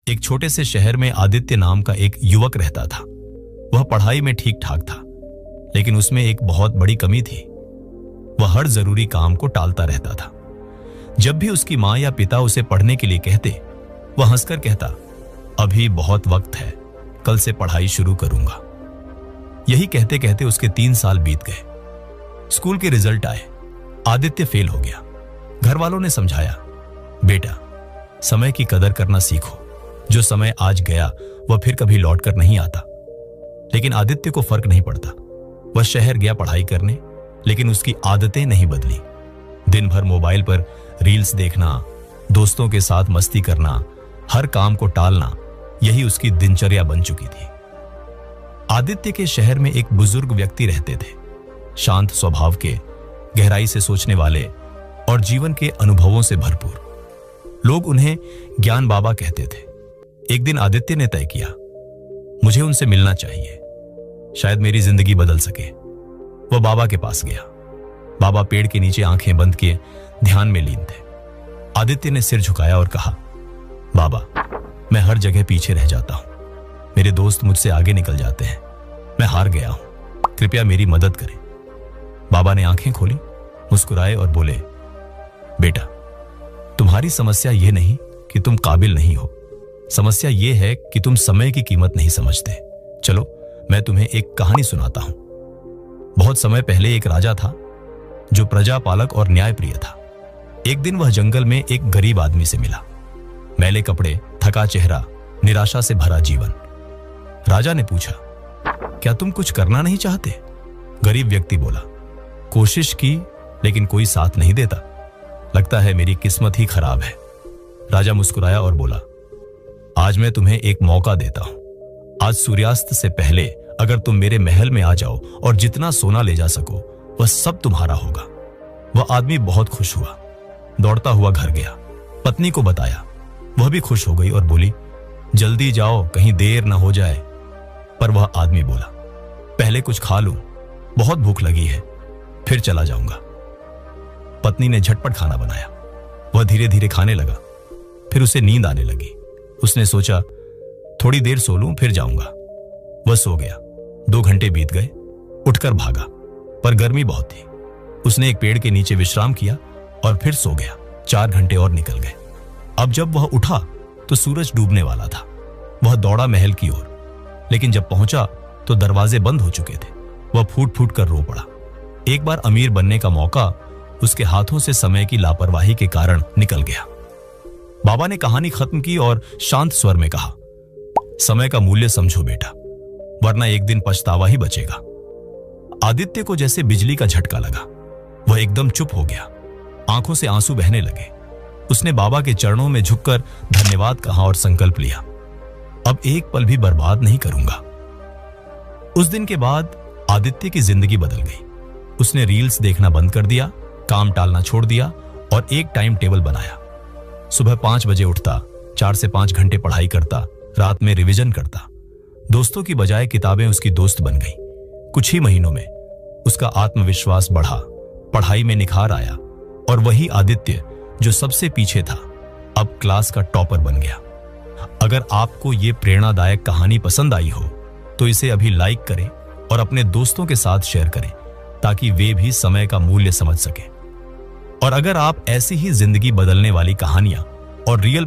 एक छोटे से शहर में आदित्य नाम का एक युवक रहता था। वह पढ़ाई में ठीक ठाक था, लेकिन उसमें एक बहुत बड़ी कमी थी। वह हर जरूरी काम को टालता रहता था। जब भी उसकी माँ या पिता उसे पढ़ने के लिए कहते, वह हंसकर कहता, अभी बहुत वक्त है, कल से पढ़ाई शुरू करूंगा। यही कहते कहते उसके 3 साल बीत गए। स्कूल के रिजल्ट आए। आदित्य फेल हो गया। घर वालों ने समझाया, बेटा समय की कदर करना सीखो, जो समय आज गया वह फिर कभी लौट कर नहीं आता। लेकिन आदित्य को फर्क नहीं पड़ता। वह शहर गया पढ़ाई करने, लेकिन उसकी आदतें नहीं बदली। दिन भर मोबाइल पर रील्स देखना, दोस्तों के साथ मस्ती करना, हर काम को टालना, यही उसकी दिनचर्या बन चुकी थी। आदित्य के शहर में एक बुजुर्ग व्यक्ति रहते थे, शांत स्वभाव के, गहराई से सोचने वाले और जीवन के अनुभवों से भरपूर। लोग उन्हें ज्ञान बाबा कहते थे। एक दिन आदित्य ने तय किया, मुझे उनसे मिलना चाहिए, शायद मेरी जिंदगी बदल सके। वह बाबा के पास गया। बाबा पेड़ के नीचे आंखें बंद किए ध्यान में लीन थे। आदित्य ने सिर झुकाया और कहा, बाबा मैं हर जगह पीछे रह जाता हूं, मेरे दोस्त मुझसे आगे निकल जाते हैं, मैं हार गया हूं, कृपया मेरी मदद करें। बाबा ने आंखें खोली, मुस्कुराए और बोले, बेटा तुम्हारी समस्या यह नहीं कि तुम काबिल नहीं हो, समस्या यह है कि तुम समय की कीमत नहीं समझते। चलो मैं तुम्हें एक कहानी सुनाता हूं। बहुत समय पहले एक राजा था जो प्रजापालक और न्यायप्रिय था। एक दिन वह जंगल में एक गरीब आदमी से मिला। मैले कपड़े, थका चेहरा, निराशा से भरा जीवन। राजा ने पूछा, क्या तुम कुछ करना नहीं चाहते? गरीब व्यक्ति बोला, कोशिश की लेकिन कोई साथ नहीं देता, लगता है मेरी किस्मत ही खराब है। राजा मुस्कुराया और बोला, आज मैं तुम्हें एक मौका देता हूं। आज सूर्यास्त से पहले अगर तुम मेरे महल में आ जाओ और जितना सोना ले जा सको वह सब तुम्हारा होगा। वह आदमी बहुत खुश हुआ, दौड़ता हुआ घर गया, पत्नी को बताया। वह भी खुश हो गई और बोली, जल्दी जाओ कहीं देर ना हो जाए। पर वह आदमी बोला, पहले कुछ खा लूं, बहुत भूख लगी है, फिर चला जाऊंगा। पत्नी ने झटपट खाना बनाया। वह धीरे धीरे खाने लगा। फिर उसे नींद आने लगी। उसने सोचा, थोड़ी देर सो लूं फिर जाऊंगा। वह सो गया। 2 घंटे बीत गए। उठकर भागा, पर गर्मी बहुत थी। उसने एक पेड़ के नीचे विश्राम किया और फिर सो गया। 4 घंटे और निकल गए। अब जब वह उठा तो सूरज डूबने वाला था। वह दौड़ा महल की ओर, लेकिन जब पहुंचा तो दरवाजे बंद हो चुके थे। वह फूट फूट कर रो पड़ा। एक बार अमीर बनने का मौका उसके हाथों से समय की लापरवाही के कारण निकल गया। बाबा ने कहानी खत्म की और शांत स्वर में कहा, समय का मूल्य समझो बेटा, वरना एक दिन पछतावा ही बचेगा। आदित्य को जैसे बिजली का झटका लगा। वह एकदम चुप हो गया। आंखों से आंसू बहने लगे। उसने बाबा के चरणों में झुककर धन्यवाद कहा और संकल्प लिया, अब एक पल भी बर्बाद नहीं करूंगा। उस दिन के बाद आदित्य की जिंदगी बदल गई। उसने रील्स देखना बंद कर दिया, काम टालना छोड़ दिया और एक टाइम टेबल बनाया। सुबह 5 बजे उठता, 4 से 5 घंटे पढ़ाई करता, रात में रिवीजन करता। दोस्तों की बजाय किताबें उसकी दोस्त बन गई। कुछ ही महीनों में उसका आत्मविश्वास बढ़ा, पढ़ाई में निखार आया और वही आदित्य जो सबसे पीछे था अब क्लास का टॉपर बन गया। अगर आपको ये प्रेरणादायक कहानी पसंद आई हो तो इसे अभी लाइक करें और अपने दोस्तों के साथ शेयर करें, ताकि वे भी समय का मूल्य समझ सकें। और अगर आप ऐसी ही जिंदगी बदलने वाली कहानियां और रियल